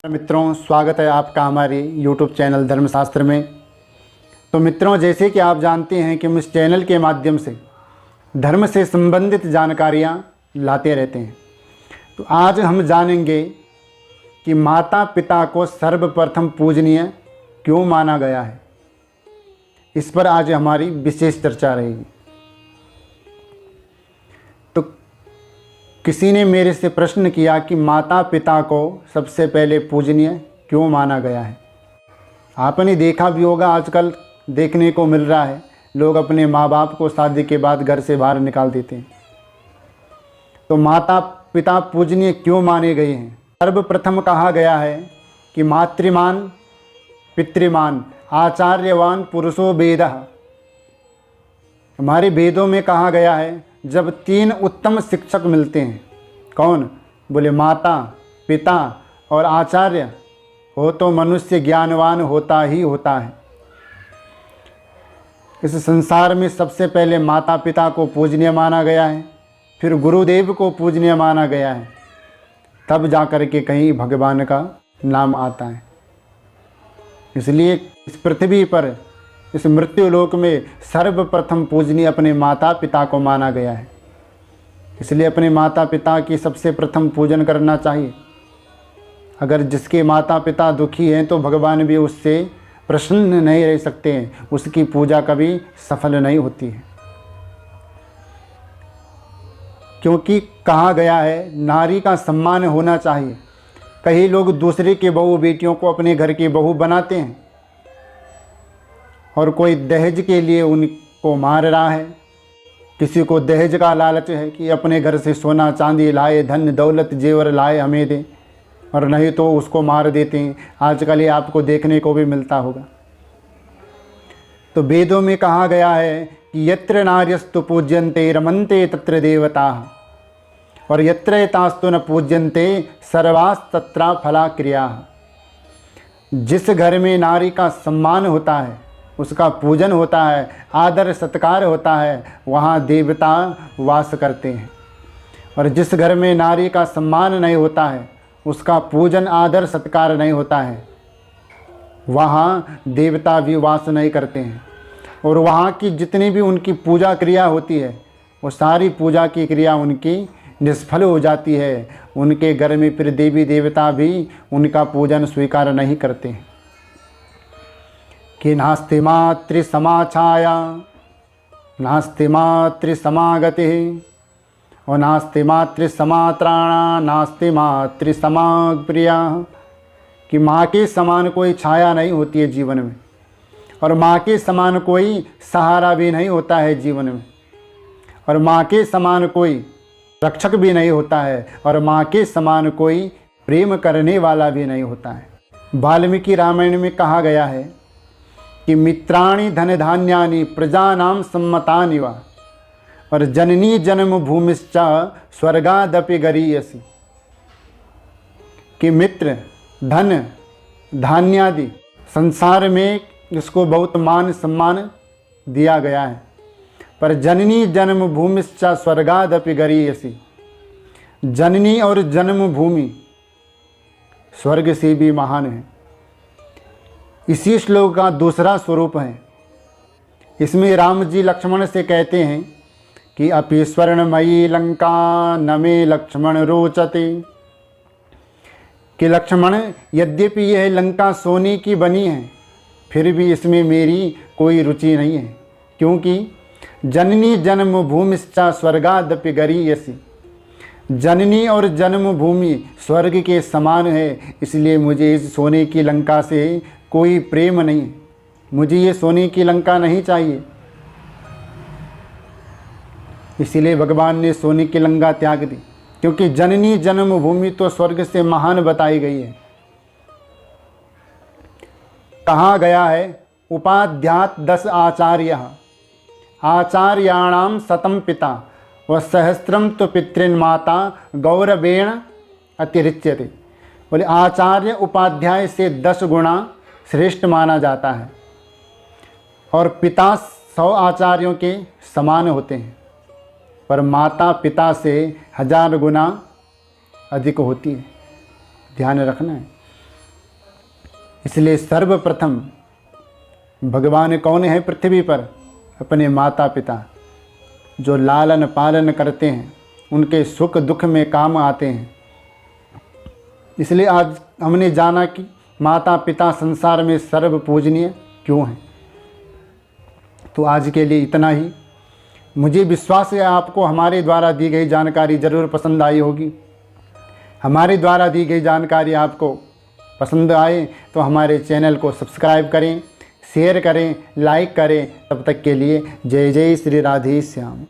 मित्रों, स्वागत है आपका हमारे YouTube चैनल धर्मशास्त्र में। तो मित्रों, जैसे कि आप जानते हैं कि हम इस चैनल के माध्यम से धर्म से संबंधित जानकारियाँ लाते रहते हैं। तो आज हम जानेंगे कि माता पिता को सर्वप्रथम पूजनीय क्यों माना गया है। इस पर आज हमारी विशेष चर्चा रहेगी। तो किसी ने मेरे से प्रश्न किया कि माता पिता को सबसे पहले पूजनीय क्यों माना गया है। आपने देखा भी होगा, आजकल देखने को मिल रहा है, लोग अपने माँ बाप को शादी के बाद घर से बाहर निकाल देते हैं। तो माता पिता पूजनीय क्यों माने गए हैं। सर्वप्रथम कहा गया है कि मातृमान पितृमान आचार्यवान पुरुषो वेदः। हमारे वेदों में कहा गया है, जब तीन उत्तम शिक्षक मिलते हैं, कौन? बोले माता पिता और आचार्य हो तो मनुष्य ज्ञानवान होता ही होता है। इस संसार में सबसे पहले माता पिता को पूजनीय माना गया है, फिर गुरुदेव को पूजनीय माना गया है, तब जाकर के कहीं भगवान का नाम आता है। इसलिए इस पृथ्वी पर, इस मृत्युलोक में सर्वप्रथम पूजनीय अपने माता पिता को माना गया है। इसलिए अपने माता पिता की सबसे प्रथम पूजन करना चाहिए। अगर जिसके माता पिता दुखी हैं तो भगवान भी उससे प्रसन्न नहीं रह सकते हैं, उसकी पूजा कभी सफल नहीं होती है। क्योंकि कहा गया है नारी का सम्मान होना चाहिए। कई लोग दूसरे के बहू बेटियों को अपने घर की बहू बनाते हैं और कोई दहेज के लिए उनको मार रहा है। किसी को दहेज का लालच है कि अपने घर से सोना चांदी लाए, धन दौलत जेवर लाए हमें दे, और नहीं तो उसको मार देते हैं। आजकल ये आपको देखने को भी मिलता होगा। तो वेदों में कहा गया है कि यत्र नार्यस्तु पूज्यन्ते रमन्ते तत्र देवताः, और यत्र एतास्तु न पूज्यन्ते सर्वास्तत्र फला क्रियाः। जिस घर में नारी का सम्मान होता है, उसका पूजन होता है, आदर सत्कार होता है, वहाँ देवता वास करते हैं। और जिस घर में नारी का सम्मान नहीं होता है, उसका पूजन आदर सत्कार नहीं होता है, वहाँ देवता भी वास नहीं करते हैं। और वहाँ की जितनी भी उनकी पूजा क्रिया होती है, वो सारी पूजा की क्रिया उनकी निष्फल हो जाती है। उनके घर में फिर देवी देवता भी उनका पूजन स्वीकार नहीं करते हैं। कि नास्ति मातृ समाछाया नास्ति मातृ समागतिः और नास्ति मातृ समात्राणा नास्ति मातृ समाप्रिया। कि माँ के समान कोई छाया नहीं होती है जीवन में, और माँ के समान कोई सहारा भी नहीं होता है जीवन में, और माँ के समान कोई रक्षक भी नहीं होता है, और माँ के समान कोई प्रेम करने वाला भी नहीं होता है। वाल्मीकि रामायण में कहा गया है कि मित्राणि धन धान्यानि प्रजानां सम्मतानि वा, और जननी जन्म भूमिश्च स्वर्गादपि गरीयसी। कि मित्र धन धान्यादि संसार में इसको बहुत मान सम्मान दिया गया है, पर जननी जन्म भूमिश्च स्वर्गादपि गरीयसी। जननी और जन्म भूमि स्वर्ग से भी महान है। इसी श्लोक का दूसरा स्वरूप है। इसमें राम जी लक्ष्मण से कहते हैं कि अपि स्वर्णमयी लंका न मे लक्ष्मण रोचते। कि लक्ष्मण, यद्यपि यह लंका सोने की बनी है, फिर भी इसमें मेरी कोई रुचि नहीं है। क्योंकि जननी जन्म भूमिश्च स्वर्गादपि गरीयसी। जननी और जन्मभूमि स्वर्ग के समान है, इसलिए मुझे इस सोने की लंका से कोई प्रेम नहीं। मुझे ये सोने की लंका नहीं चाहिए। इसीलिए भगवान ने सोने की लंका त्याग दी, क्योंकि जननी जन्मभूमि तो स्वर्ग से महान बताई गई है। कहा गया है उपाध्यात 10 आचार्य आचार्याणाम शतम पिता व सहस्त्रम तो पितृन्माता गौरवेण अतिरिच्यते। बोले आचार्य उपाध्याय से 10 गुणा श्रेष्ठ माना जाता है, और पिता 100 आचार्यों के समान होते हैं, पर माता पिता से 1000 गुना अधिक होती है। ध्यान रखना है। इसलिए सर्वप्रथम भगवान कौन है पृथ्वी पर? अपने माता पिता, जो लालन पालन करते हैं, उनके सुख दुख में काम आते हैं। इसलिए आज हमने जाना कि माता पिता संसार में सर्व पूजनीय क्यों हैं। तो आज के लिए इतना ही। मुझे विश्वास है आपको हमारे द्वारा दी गई जानकारी ज़रूर पसंद आई होगी। हमारे द्वारा दी गई जानकारी आपको पसंद आए तो हमारे चैनल को सब्सक्राइब करें, शेयर करें, लाइक करें। तब तक के लिए जय जय श्री राधे श्याम।